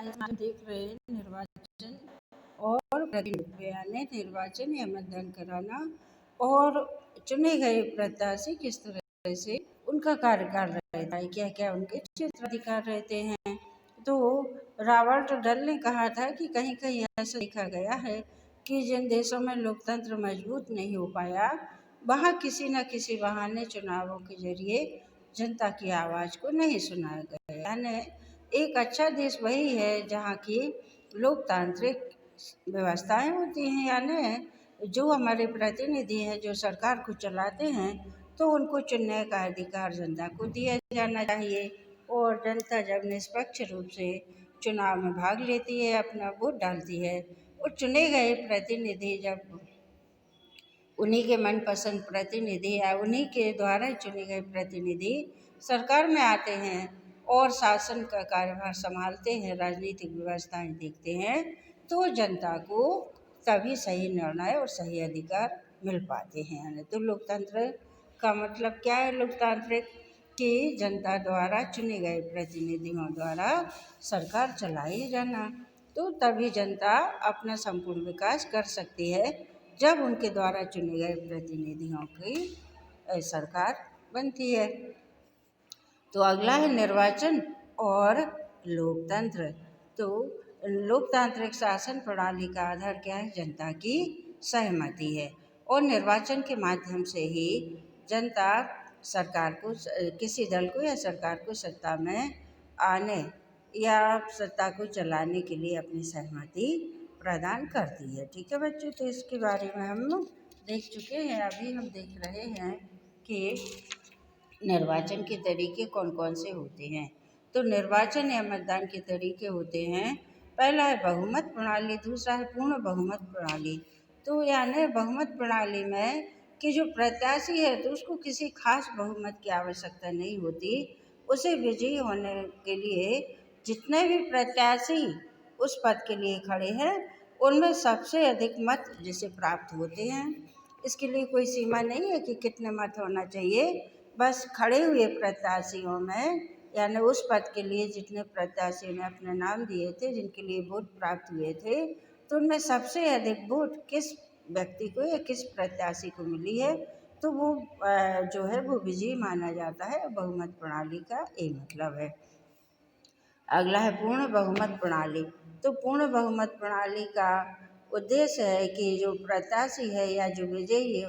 हम देख रहे हैं निर्वाचन और प्रतिनिधित्व, यानी निर्वाचन या मतदान कराना और चुने गए प्रत्याशी किस तरह से उनका कार्यकाल रहता है, क्या क्या उनके क्षेत्राधिकार रहते हैं। तो रॉबर्ट डल ने कहा था कि कहीं कहीं ऐसा देखा गया है कि जिन देशों में लोकतंत्र मजबूत नहीं हो पाया, वहाँ किसी न किसी बहाने चुनावों के जरिए जनता की आवाज़ को नहीं सुना गया। यानी एक अच्छा देश वही है जहाँ की लोकतांत्रिक व्यवस्थाएं होती हैं, यानी जो हमारे प्रतिनिधि हैं, जो सरकार को चलाते हैं, तो उनको चुनने का अधिकार जनता को दिया जाना चाहिए। और जनता जब निष्पक्ष रूप से चुनाव में भाग लेती है, अपना वोट डालती है, और चुने गए प्रतिनिधि जब उन्हीं के मनपसंद प्रतिनिधि या उन्हीं के द्वारा चुने गए प्रतिनिधि सरकार में आते हैं और शासन का कार्यभार संभालते हैं, राजनीतिक व्यवस्थाएं देखते हैं, तो जनता को तभी सही निर्णय और सही अधिकार मिल पाते हैं। तो लोकतंत्र का मतलब क्या है? लोकतांत्रिक कि जनता द्वारा चुने गए प्रतिनिधियों द्वारा सरकार चलाई जाना, तो तभी जनता अपना संपूर्ण विकास कर सकती है जब उनके द्वारा चुने गए प्रतिनिधियों की सरकार बनती है। तो अगला है निर्वाचन और लोकतंत्र। तो लोकतांत्रिक शासन प्रणाली का आधार क्या है? जनता की सहमति है, और निर्वाचन के माध्यम से ही जनता सरकार को, किसी दल को या सरकार को सत्ता में आने या सत्ता को चलाने के लिए अपनी सहमति प्रदान करती है। ठीक है बच्चों, तो इसके बारे में हम देख चुके हैं। अभी हम देख रहे हैं कि निर्वाचन के तरीके कौन कौन से होते हैं। तो निर्वाचन या मतदान के तरीके होते हैं, पहला है बहुमत प्रणाली, दूसरा है पूर्ण बहुमत प्रणाली। तो यानी बहुमत प्रणाली में कि जो प्रत्याशी है तो उसको किसी खास बहुमत की आवश्यकता नहीं होती, उसे विजयी होने के लिए जितने भी प्रत्याशी उस पद के लिए खड़े हैं उनमें सबसे अधिक मत जिसे प्राप्त होते हैं, इसके लिए कोई सीमा नहीं है कि कितने मत होना चाहिए, बस खड़े हुए प्रत्याशियों में, यानी उस पद के लिए जितने प्रत्याशियों ने अपने नाम दिए थे, जिनके लिए वोट प्राप्त हुए थे, तो उनमें सबसे अधिक वोट किस व्यक्ति को या किस प्रत्याशी को मिली है, तो वो जो है वो विजयी माना जाता है। बहुमत प्रणाली का यही मतलब है। अगला है पूर्ण बहुमत प्रणाली। तो पूर्ण बहुमत प्रणाली का उद्देश्य है कि जो प्रत्याशी है या जो विजयी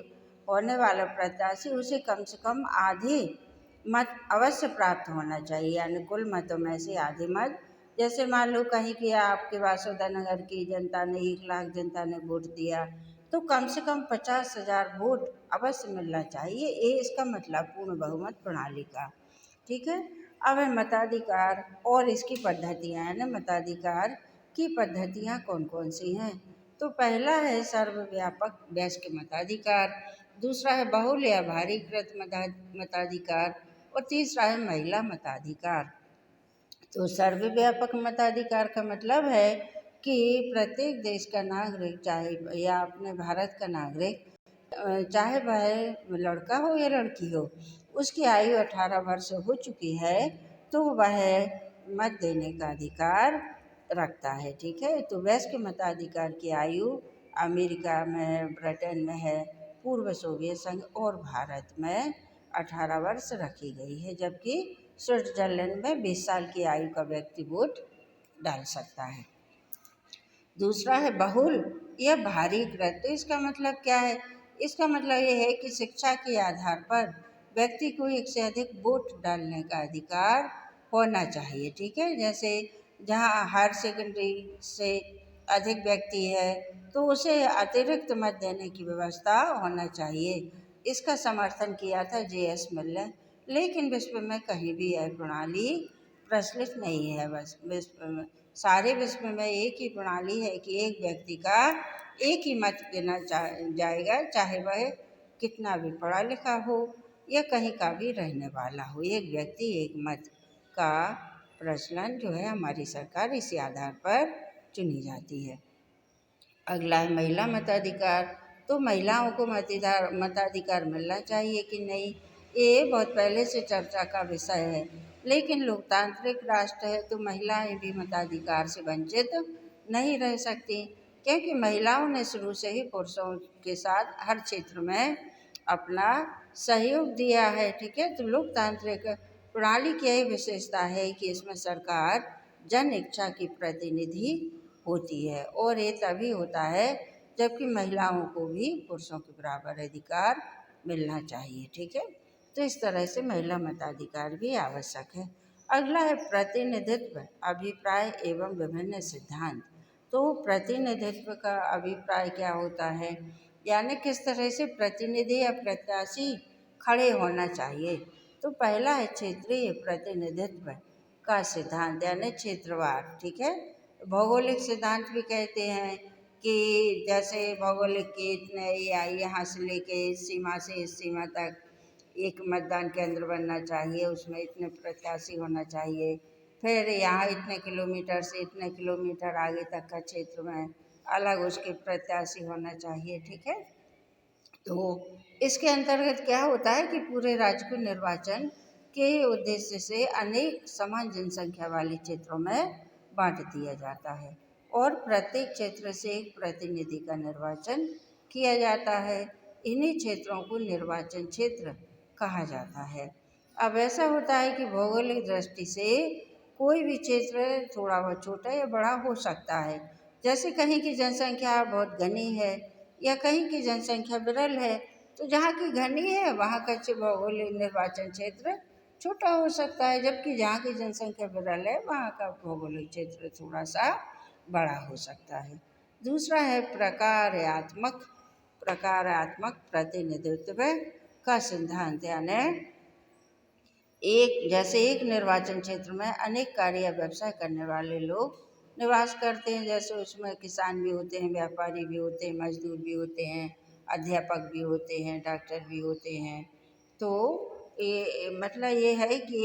होने वाला प्रत्याशी, उसे कम से कम आधे मत अवश्य प्राप्त होना चाहिए, यानी कुल मतों में से आधे मत। जैसे मान लो कहीं कि आपके वासुदा नगर की जनता ने 1 लाख जनता ने वोट दिया, तो कम से कम 50,000 वोट अवश्य मिलना चाहिए। ये इसका मतलब पूर्ण बहुमत प्रणाली का। ठीक है। अब है मताधिकार और इसकी पद्धतियाँ, है ना। मताधिकार की पद्धतियाँ कौन कौन सी हैं? तो पहला है सर्वव्यापक वयस्क मताधिकार, दूसरा है बहुल या भारीकृत मताधिकार, और तीसरा है महिला मताधिकार। तो सर्वव्यापक मताधिकार का मतलब है कि प्रत्येक देश का नागरिक, चाहे या अपने भारत का नागरिक, चाहे वह लड़का हो या लड़की हो, उसकी आयु 18 वर्ष हो चुकी है तो वह मत देने का अधिकार रखता है। ठीक है। तो वयस्क मताधिकार की आयु अमेरिका में है, ब्रिटेन में है, पूर्व सोवियत संघ और भारत में 18 वर्ष रखी गई है, जबकि स्विट्जरलैंड में 20 साल की आयु का व्यक्ति वोट डाल सकता है। दूसरा है बहुल या भारीकृत। तो इसका मतलब क्या है? इसका मतलब ये है कि शिक्षा के आधार पर व्यक्ति को एक से अधिक वोट डालने का अधिकार होना चाहिए। ठीक है। जैसे जहाँ हायर सेकेंडरी से अधिक व्यक्ति है तो उसे अतिरिक्त मत देने की व्यवस्था होना चाहिए। इसका समर्थन किया था J.S. मिल ने, लेकिन विश्व में कहीं भी यह प्रणाली प्रचलित नहीं है। बस सारे विश्व में एक ही प्रणाली है कि एक व्यक्ति का एक ही मत देना जाएगा, चाहे वह कितना भी पढ़ा लिखा हो या कहीं का भी रहने वाला हो। एक व्यक्ति एक मत का प्रचलन जो है हमारी सरकार इसी आधार पर चुनी जाती है। अगला है महिला मताधिकार। तो महिलाओं को मताधिकार मिलना चाहिए कि नहीं, ये बहुत पहले से चर्चा का विषय है। लेकिन लोकतांत्रिक राष्ट्र है तो महिलाएं भी मताधिकार से वंचित नहीं रह सकती, क्योंकि महिलाओं ने शुरू से ही पुरुषों के साथ हर क्षेत्र में अपना सहयोग दिया है। ठीक है, तो लोकतांत्रिक प्रणाली की यही विशेषता है कि इसमें सरकार जन इच्छा की प्रतिनिधि होती है, और ये तभी होता है जबकि महिलाओं को भी पुरुषों के बराबर अधिकार मिलना चाहिए। ठीक है, तो इस तरह से महिला मताधिकार भी आवश्यक है। अगला है प्रतिनिधित्व, अभिप्राय एवं विभिन्न सिद्धांत। तो प्रतिनिधित्व का अभिप्राय क्या होता है, यानी किस तरह से प्रतिनिधि या प्रत्याशी खड़े होना चाहिए। तो पहला है क्षेत्रीय प्रतिनिधित्व का सिद्धांत, यानी क्षेत्रवार। ठीक है, भौगोलिक सिद्धांत भी कहते हैं कि जैसे भौगोलिक के इतने या यहाँ से लेके इस सीमा से इस सीमा तक एक मतदान केंद्र बनना चाहिए, उसमें इतने प्रत्याशी होना चाहिए। फिर यहाँ इतने किलोमीटर से इतने किलोमीटर आगे तक का क्षेत्र में अलग उसके प्रत्याशी होना चाहिए। ठीक है, तो इसके अंतर्गत क्या होता है कि पूरे राज्य को निर्वाचन के उद्देश्य से अनेक समान जनसंख्या वाले क्षेत्रों में बांट दिया जाता है, और प्रत्येक क्षेत्र से एक प्रतिनिधि का निर्वाचन किया जाता है। इन्हीं क्षेत्रों को निर्वाचन क्षेत्र कहा जाता है। अब ऐसा होता है कि भौगोलिक दृष्टि से कोई भी क्षेत्र थोड़ा बहुत छोटा या बड़ा हो सकता है। जैसे कहीं की जनसंख्या बहुत घनी है या कहीं की जनसंख्या विरल है, तो जहाँ की घनी है वहाँ का भौगोलिक निर्वाचन क्षेत्र छोटा हो सकता है, जबकि जहाँ की जनसंख्या विरल है वहाँ का भौगोलिक क्षेत्र थोड़ा सा बड़ा हो सकता है। दूसरा है प्रकारात्मक प्रतिनिधित्व का सिद्धांत, यानी एक निर्वाचन क्षेत्र में अनेक कार्य या व्यवसाय करने वाले लोग निवास करते हैं। जैसे उसमें किसान भी होते हैं, व्यापारी भी होते हैं, मजदूर भी होते हैं, अध्यापक भी होते हैं, डॉक्टर भी होते हैं। तो मतलब ये है कि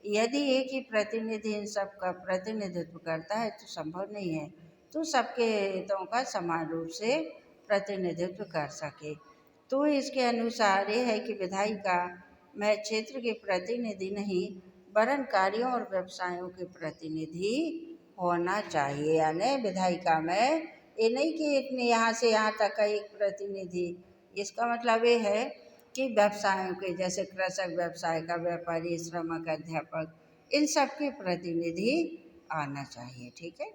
यदि एक ही प्रतिनिधि इन सब का प्रतिनिधित्व करता है तो संभव नहीं है तो सबके हितों का समान रूप से प्रतिनिधित्व कर सके। तो इसके अनुसार ये है कि विधायिका में क्षेत्र के प्रतिनिधि नहीं वरन कार्यों और व्यवसायों के प्रतिनिधि होना चाहिए। यानी विधायिका में ये नहीं कि इतने यहाँ से यहाँ तक का एक प्रतिनिधि, इसका मतलब ये है कि व्यवसायों के जैसे कृषक व्यवसाय का, व्यापारी, श्रमिक, अध्यापक, इन सब के प्रतिनिधि आना चाहिए। ठीक है,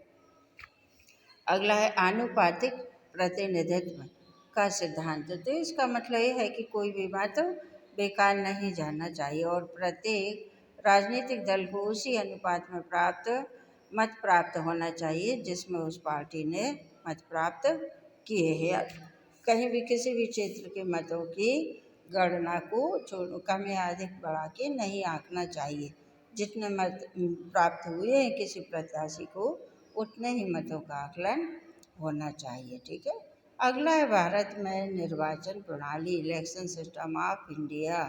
अगला है आनुपातिक प्रतिनिधित्व का सिद्धांत। तो इसका मतलब ये है कि कोई भी मत बेकार नहीं जाना चाहिए और प्रत्येक राजनीतिक दल को उसी अनुपात में मत प्राप्त होना चाहिए जिसमें उस पार्टी ने मत प्राप्त किए हैं। कहीं भी किसी भी क्षेत्र के मतों की गणना को कम या अधिक बढ़ा के नहीं आंकना चाहिए। जितने मत प्राप्त हुए हैं किसी प्रत्याशी को उतने ही मतों का आकलन होना चाहिए। ठीक है, अगला है भारत में निर्वाचन प्रणाली, इलेक्शन सिस्टम ऑफ इंडिया।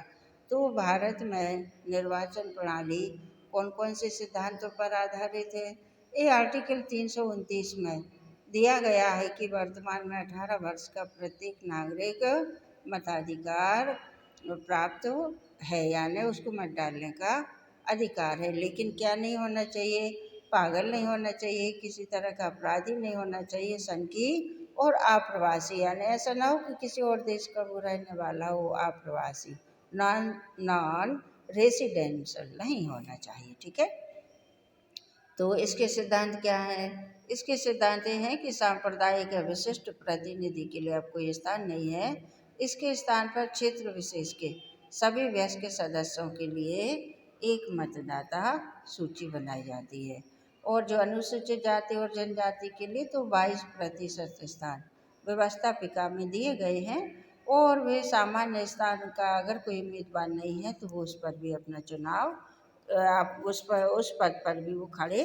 तो भारत में निर्वाचन प्रणाली कौन कौन से सिद्धांतों पर आधारित है? ये आर्टिकल 329 में दिया गया है कि वर्तमान में 18 वर्ष का प्रत्येक नागरिक मताधिकार प्राप्त है, यानी उसको मत डालने का अधिकार है। लेकिन क्या नहीं होना चाहिए? पागल नहीं होना चाहिए, किसी तरह का अपराधी नहीं होना चाहिए, सनकी और अप्रवासी, यानी ऐसा ना हो कि किसी और देश का वो रहने वाला हो, अप्रवासी, नॉन रेसिडेंशियल नहीं होना चाहिए। ठीक है, तो इसके सिद्धांत क्या है? इसके सिद्धांत ये हैं कि सांप्रदायिक या विशिष्ट प्रतिनिधि के लिए अब कोई स्थान नहीं है। इसके स्थान पर क्षेत्र विशेष के सभी वयस्क सदस्यों के लिए एक मतदाता सूची बनाई जाती है, और जो अनुसूचित जाति और जनजाति के लिए तो 22% स्थान व्यवस्थापिका में दिए गए हैं, और वे सामान्य स्थान का अगर कोई उम्मीदवार नहीं है तो वो उस पर भी अपना चुनाव आप उस पद पर भी वो खड़े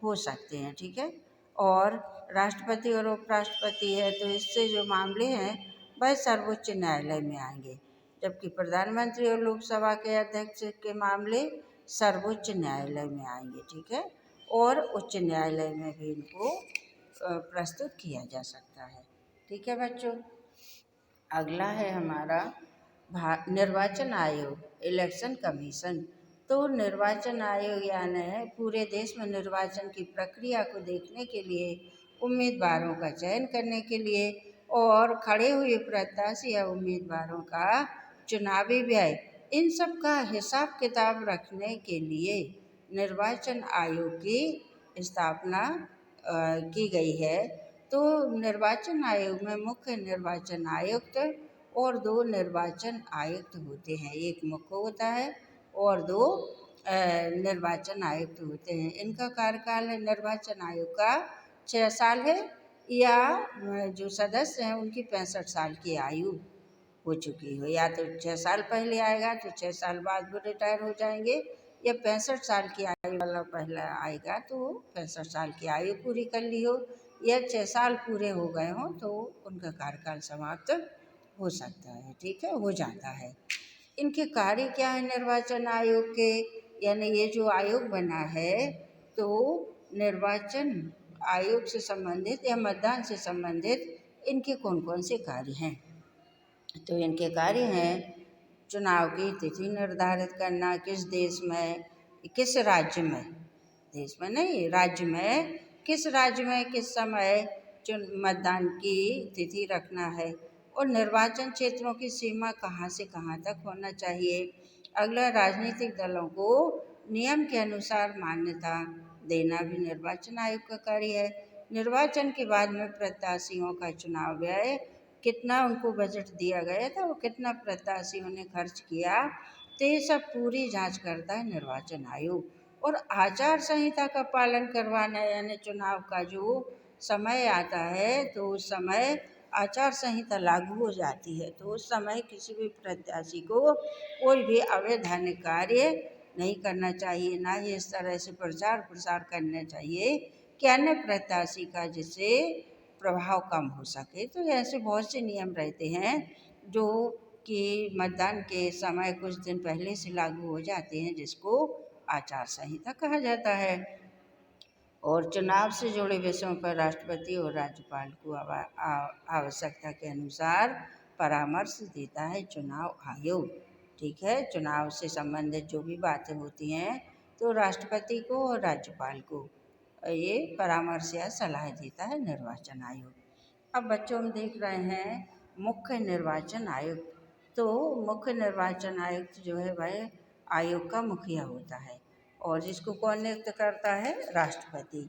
हो सकते हैं। ठीक है, और राष्ट्रपति और उपराष्ट्रपति है तो इससे जो मामले हैं वह सर्वोच्च न्यायालय में आएंगे, जबकि प्रधानमंत्री और लोकसभा के अध्यक्ष के मामले सर्वोच्च न्यायालय में आएंगे। ठीक है, और उच्च न्यायालय में भी इनको प्रस्तुत किया जा सकता है। ठीक है बच्चों, अगला है हमारा निर्वाचन आयोग, इलेक्शन कमीशन। तो निर्वाचन आयोग यानी पूरे देश में निर्वाचन की प्रक्रिया को देखने के लिए, उम्मीदवारों का चयन करने के लिए और खड़े हुए प्रत्याशी या उम्मीदवारों का चुनावी व्यय, इन सब का हिसाब किताब रखने के लिए निर्वाचन आयोग की स्थापना की गई है। तो निर्वाचन आयोग में मुख्य निर्वाचन आयुक्त और 2 निर्वाचन आयुक्त होते हैं। एक मुख्य होता है और 2 निर्वाचन आयुक्त होते हैं। इनका कार्यकाल निर्वाचन आयोग का 6 साल है, या जो सदस्य हैं उनकी 65 साल की आयु हो चुकी हो। या तो 6 साल पहले आएगा तो 6 साल बाद वो रिटायर हो जाएंगे, या 65 साल की आयु वाला पहला आएगा तो 65 साल की आयु पूरी कर ली हो, या 6 साल पूरे हो गए हों तो उनका कार्यकाल समाप्त हो सकता है। ठीक है, हो जाता है। इनके कार्य क्या है निर्वाचन आयोग के, यानी ये जो आयोग बना है तो निर्वाचन आयोग से संबंधित या मतदान से संबंधित इनके कौन कौन से कार्य हैं। तो इनके कार्य हैं चुनाव की तिथि निर्धारित करना, किस देश में, किस राज्य में, देश में नहीं राज्य में, किस राज्य में किस समय मतदान की तिथि रखना है, और निर्वाचन क्षेत्रों की सीमा कहाँ से कहाँ तक होना चाहिए। अगला, राजनीतिक दलों को नियम के अनुसार मान्यता देना भी निर्वाचन आयोग का कार्य है। निर्वाचन के बाद में प्रत्याशियों का चुनाव व्यय, कितना उनको बजट दिया गया था, वो कितना प्रत्याशियों ने खर्च किया, तो ये सब पूरी जांच करता है निर्वाचन आयोग। और आचार संहिता का पालन करवाना, यानी चुनाव का जो समय आता है तो उस समय आचार संहिता लागू हो जाती है, तो उस समय किसी भी प्रत्याशी को कोई भी अवैधानिक कार्य नहीं करना चाहिए, ना ही इस तरह से प्रचार प्रसार करना चाहिए कि अन्य प्रत्याशी का जिससे प्रभाव कम हो सके। तो ऐसे बहुत से नियम रहते हैं जो कि मतदान के समय कुछ दिन पहले से लागू हो जाते हैं, जिसको आचार संहिता कहा जाता है। और चुनाव से जुड़े विषयों पर राष्ट्रपति और राज्यपाल को आवश्यकता के अनुसार परामर्श देता है चुनाव आयोग। ठीक है, चुनाव से संबंधित जो भी बातें होती हैं तो राष्ट्रपति को और राज्यपाल को ये परामर्श या सलाह देता है निर्वाचन आयोग। अब बच्चों हम देख रहे हैं मुख्य निर्वाचन आयुक्त। तो मुख्य निर्वाचन आयुक्त जो है वह आयोग का मुखिया होता है, और जिसको कौन नियुक्त करता है, राष्ट्रपति।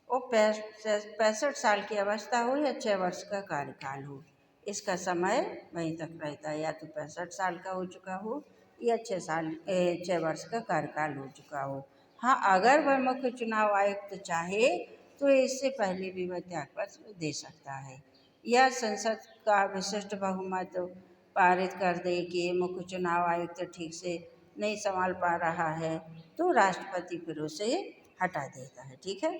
और 65 साल की अवस्था हो या 6 वर्ष का कार्यकाल हो, इसका समय वहीं तक रहता है, या तो 65 साल का हो चुका हो या 6 वर्ष का कार्यकाल हो चुका हो। हाँ, अगर वह मुख्य चुनाव आयुक्त चाहे तो इससे पहले भी वह त्यागपत्र दे सकता है, या संसद का विशिष्ट बहुमत पारित कर दे कि मुख्य चुनाव आयुक्त ठीक से नहीं संभाल पा रहा है तो राष्ट्रपति फिर उसे हटा देता है। ठीक है,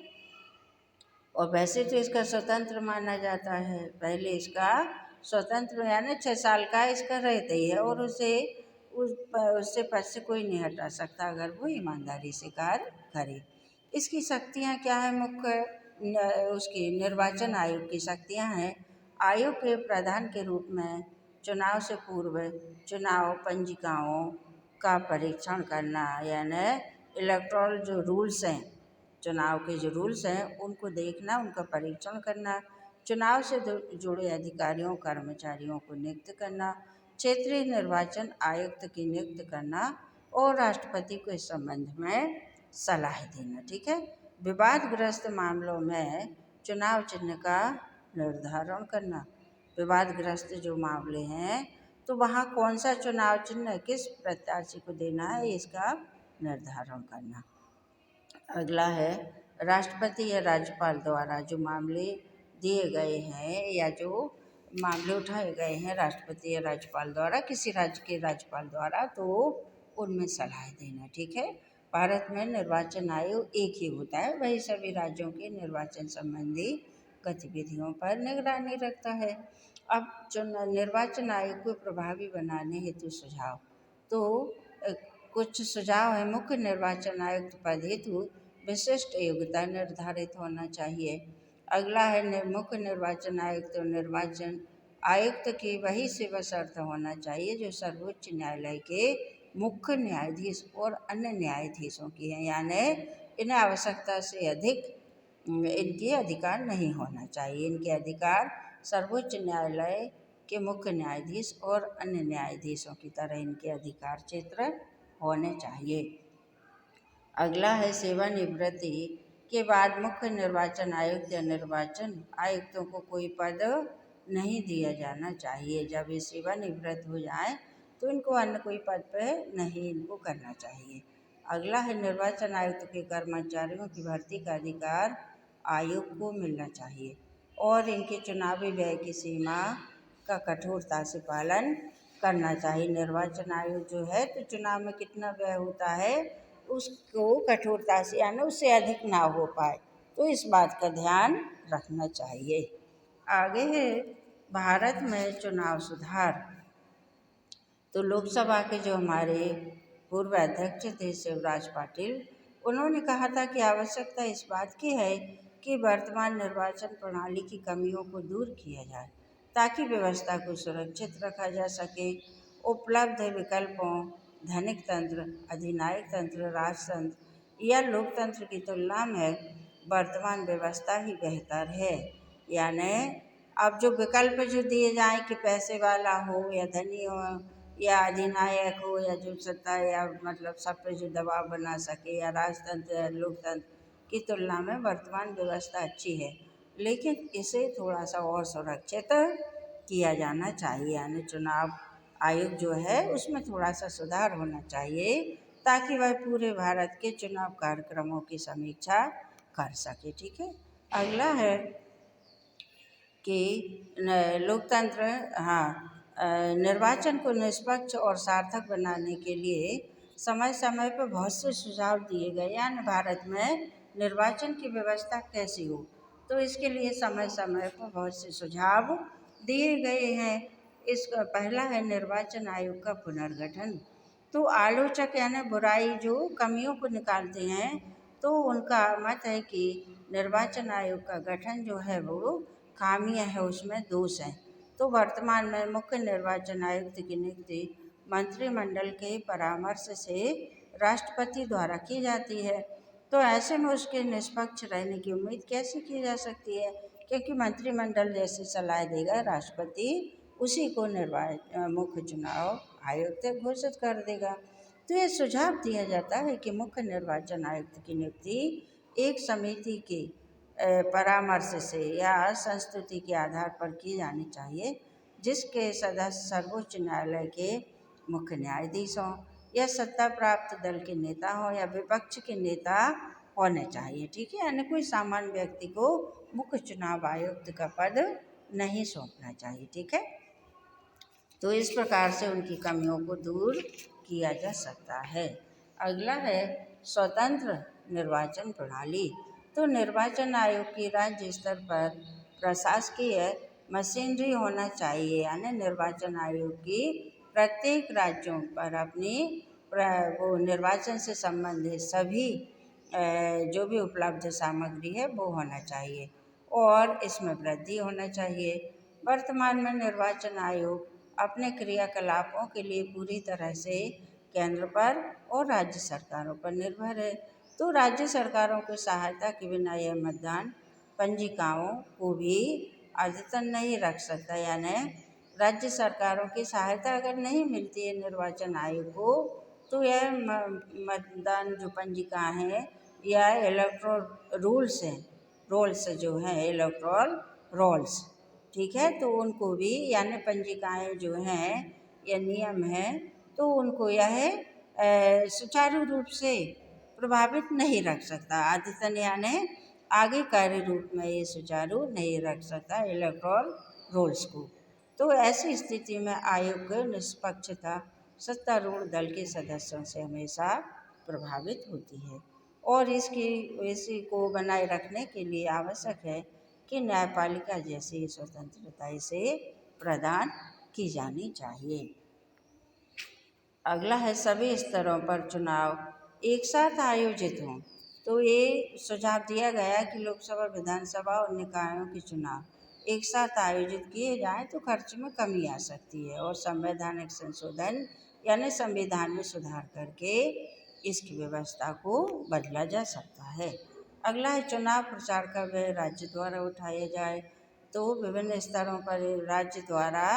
और वैसे तो इसका स्वतंत्र माना जाता है, पहले इसका स्वतंत्र यानी 6 साल का इसका रहता ही है, और उससे पद से कोई नहीं हटा सकता अगर वो ईमानदारी से कार्य करे। इसकी शक्तियाँ क्या है, मुख्य उसकी निर्वाचन आयोग की शक्तियाँ हैं, आयोग के प्रधान के रूप में चुनाव से पूर्व चुनाव पंजिकाओं का परीक्षण करना, यानी इलेक्टोरल जो रूल्स हैं, चुनाव के जो रूल्स हैं उनको देखना, उनका परीक्षण करना, चुनाव से जुड़े अधिकारियों कर्मचारियों को नियुक्त करना, क्षेत्रीय निर्वाचन आयुक्त की नियुक्त करना, और राष्ट्रपति को इस संबंध में सलाह देना। ठीक है, विवादग्रस्त मामलों में चुनाव चिन्ह का निर्धारण करना, विवादग्रस्त जो मामले हैं तो वहाँ कौन सा चुनाव चिन्ह किस प्रत्याशी को देना है, इसका निर्धारण करना। अगला है राष्ट्रपति या राज्यपाल द्वारा जो मामले दिए गए हैं या जो मामले उठाए गए हैं राष्ट्रपति या राज्यपाल द्वारा, किसी राज्य के राज्यपाल द्वारा, तो उनमें सलाह देना। ठीक है, भारत में निर्वाचन आयोग एक ही होता है, वही सभी राज्यों के निर्वाचन संबंधी गतिविधियों पर निगरानी रखता है। अब निर्वाचन आयोग को प्रभावी बनाने हेतु सुझाव, तो कुछ सुझाव है। मुख्य निर्वाचन आयुक्त पद हेतु विशिष्ट योग्यता निर्धारित होना चाहिए। अगला है मुख्य निर्वाचन आयुक्त और निर्वाचन आयुक्त की वही सेवा शर्त होना चाहिए जो सर्वोच्च न्यायालय के मुख्य न्यायाधीश और अन्य न्यायाधीशों की है, यानी इन्हें आवश्यकता से अधिक इनके अधिकार नहीं होना चाहिए। इनके अधिकार सर्वोच्च न्यायालय के मुख्य न्यायाधीश और अन्य न्यायाधीशों की तरह इनके अधिकार क्षेत्र होने चाहिए। अगला है सेवानिवृत्ति के बाद मुख्य निर्वाचन आयुक्त या निर्वाचन आयुक्तों को कोई पद नहीं दिया जाना चाहिए। जब ये सेवानिवृत्त हो जाए तो इनको अन्य कोई पद पे नहीं इनको करना चाहिए। अगला है निर्वाचन आयुक्त के कर्मचारियों की भर्ती का अधिकार आयोग को मिलना चाहिए और इनके चुनावी व्यय की सीमा का कठोरता से पालन करना चाहिए। निर्वाचन आयोग जो है तो चुनाव में कितना व्यय होता है उसको कठोरता से यानी उससे अधिक ना हो पाए, तो इस बात का ध्यान रखना चाहिए। आगे है भारत में चुनाव सुधार। तो लोकसभा के जो हमारे पूर्व अध्यक्ष थे शिवराज पाटिल, उन्होंने कहा था कि आवश्यकता इस बात की है कि वर्तमान निर्वाचन प्रणाली की कमियों को दूर किया जाए ताकि व्यवस्था को सुरक्षित रखा जा सके। उपलब्ध विकल्पों धनिक तंत्र, अधिनायक तंत्र, राजतंत्र या लोकतंत्र की तुलना में वर्तमान व्यवस्था ही बेहतर है। यानी अब जो विकल्प जो दिए जाएं कि पैसे वाला हो या धनी हो या अधिनायक हो या जो सत्ता या मतलब सब पे जो दबाव बना सके, या राजतंत्र या लोकतंत्र की तुलना में वर्तमान व्यवस्था अच्छी है, लेकिन इसे थोड़ा सा और सुरक्षित किया जाना चाहिए। यानी चुनाव आयोग जो है उसमें थोड़ा सा सुधार होना चाहिए ताकि वह पूरे भारत के चुनाव कार्यक्रमों की समीक्षा कर सके। ठीक है। अगला है कि लोकतंत्र निर्वाचन को निष्पक्ष और सार्थक बनाने के लिए समय समय पर बहुत से सुझाव दिए गए। यानी भारत में निर्वाचन की व्यवस्था कैसी हो, तो इसके लिए समय समय पर बहुत से सुझाव दिए गए हैं। इसका पहला है निर्वाचन आयोग का पुनर्गठन। तो आलोचक यानी बुराई जो कमियों को निकालते हैं, तो उनका मत है कि निर्वाचन आयोग का गठन जो है वो खामियां है, उसमें दोष हैं। तो वर्तमान में मुख्य निर्वाचन आयुक्त की नियुक्ति मंत्रिमंडल के परामर्श से राष्ट्रपति द्वारा की जाती है। तो ऐसे में उसके निष्पक्ष रहने की उम्मीद कैसे की जा सकती है, क्योंकि मंत्रिमंडल जैसे सलाह देगा राष्ट्रपति उसी को मुख्य चुनाव आयुक्त घोषित कर देगा। तो ये सुझाव दिया जाता है कि मुख्य निर्वाचन आयुक्त की नियुक्ति एक समिति के परामर्श से या संस्तुति के आधार पर की जानी चाहिए, जिसके सदस्य सर्वोच्च न्यायालय के मुख्य न्यायाधीश हों या सत्ता प्राप्त दल के नेता हों या विपक्ष के नेता होने चाहिए। ठीक है। यानी कोई सामान्य व्यक्ति को मुख्य चुनाव आयुक्त का पद नहीं सौंपना चाहिए। ठीक है। तो इस प्रकार से उनकी कमियों को दूर किया जा सकता है। अगला है स्वतंत्र निर्वाचन प्रणाली। तो निर्वाचन आयोग की राज्य स्तर पर प्रशासकीय मशीनरी होना चाहिए। यानी निर्वाचन आयोग की प्रत्येक राज्यों पर अपनी वो निर्वाचन से संबंधित सभी जो भी उपलब्ध सामग्री है वो होना चाहिए और इसमें वृद्धि होना चाहिए। वर्तमान में निर्वाचन आयोग अपने क्रियाकलापों के लिए पूरी तरह से केंद्र पर और राज्य सरकारों पर निर्भर है। तो राज्य सरकारों की सहायता के बिना यह मतदान पंजिकाओं को भी अद्यतन नहीं रख सकता। यानी राज्य सरकारों की सहायता अगर नहीं मिलती है निर्वाचन आयोग को, तो यह मतदान जो पंजिका हैं या इलेक्ट्रोल रूल्स हैं, रोल्स जो हैं इलेक्ट्रोल रोल्स, ठीक है, तो उनको भी यानी पंजिकाएं जो हैं या नियम हैं, तो उनको यह सुचारू रूप से प्रभावित नहीं रख सकता। अद्यतन यानी आगे कार्य रूप में ये सुचारू नहीं रख सकता इलेक्ट्रोल रोल्स को। तो ऐसी स्थिति में आयोग की निष्पक्षता सत्तारूढ़ दल के सदस्यों से हमेशा प्रभावित होती है और इसी को बनाए रखने के लिए आवश्यक है कि न्यायपालिका जैसी स्वतंत्रता इसे प्रदान की जानी चाहिए। अगला है सभी स्तरों पर चुनाव एक साथ आयोजित हों। तो ये सुझाव दिया गया कि लोकसभा, विधानसभा और निकायों के चुनाव एक साथ आयोजित किए जाएं तो खर्च में कमी आ सकती है और संवैधानिक संशोधन यानी संविधान में सुधार करके इसकी व्यवस्था को बदला जा सकता है। अगला है चुनाव प्रचार का व्यय राज्य द्वारा उठाया जाए। तो विभिन्न स्तरों पर राज्य द्वारा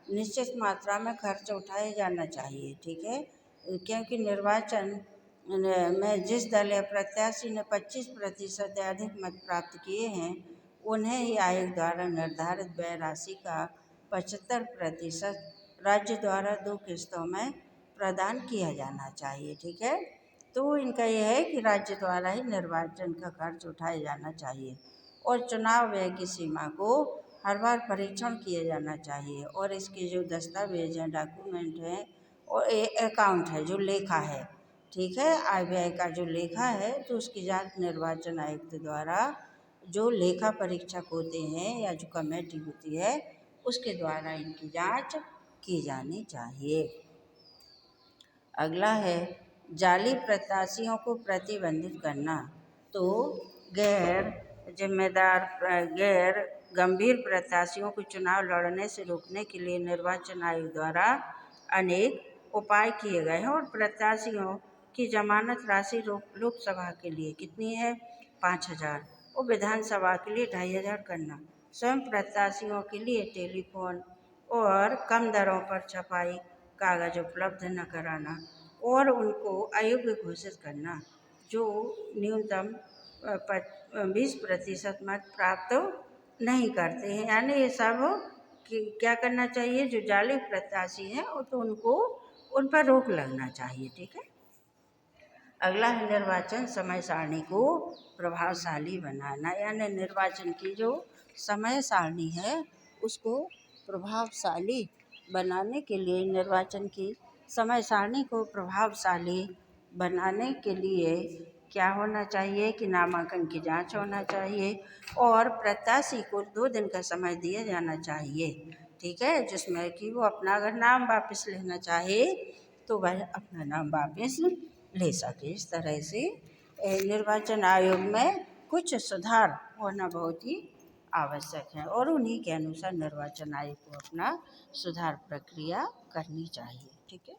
निश्चित मात्रा में खर्च उठाया जाना चाहिए, ठीक है, क्योंकि निर्वाचन में जिस दल या प्रत्याशी ने 25% या अधिक मत प्राप्त किए हैं उन्हें ही आयोग द्वारा निर्धारित व्यय राशि का 75% राज्य द्वारा 2 किस्तों में प्रदान किया जाना चाहिए, ठीक है। तो इनका यह है कि राज्य द्वारा ही निर्वाचन का खर्च उठाया जाना चाहिए और चुनाव व्यय की सीमा को हर बार परीक्षण किया जाना चाहिए और इसके जो दस्तावेज हैं, डॉक्यूमेंट हैं और अकाउंट है, जो लेखा है, ठीक है, आय व्यय का जो लेखा है, तो उसकी जांच निर्वाचन आयुक्त द्वारा जो लेखा परीक्षक होते हैं या जो कमेटी होती है उसके द्वारा इनकी जांच की जानी चाहिए। अगला है जाली प्रत्याशियों को प्रतिबंधित करना। तो गैर जिम्मेदार गैर गंभीर प्रत्याशियों को चुनाव लड़ने से रोकने के लिए निर्वाचन आयोग द्वारा अनेक उपाय किए गए हैं और प्रत्याशियों की जमानत राशि लोकसभा के लिए कितनी है 5,000 और विधानसभा के लिए 2,500 करना, स्वयं प्रत्याशियों के लिए टेलीफोन और कम दरों पर छपाई कागज उपलब्ध न कराना और उनको अयोग्य घोषित करना जो न्यूनतम 20% मत प्राप्त नहीं करते हैं। यानी ये सब क्या करना चाहिए, जो जाली प्रत्याशी हैं तो उनको उन पर रोक लगना चाहिए, ठीक है। अगला है निर्वाचन समय सारणी को प्रभावशाली बनाना, यानी निर्वाचन की जो समय सारणी है उसको प्रभावशाली बनाने के लिए निर्वाचन की समय सारणी को प्रभावशाली बनाने के लिए क्या होना चाहिए कि नामांकन की जांच होना चाहिए और प्रत्याशी को 2 दिन का समय दिया जाना चाहिए, ठीक है, जिसमें कि वो अपना अगर नाम वापस लेना चाहे तो वह अपना नाम वापस ले सके। इस तरह से निर्वाचन आयोग में कुछ सुधार होना बहुत ही आवश्यक है और उन्हीं के अनुसार निर्वाचन आयोग को अपना सुधार प्रक्रिया करनी चाहिए, ठीक है।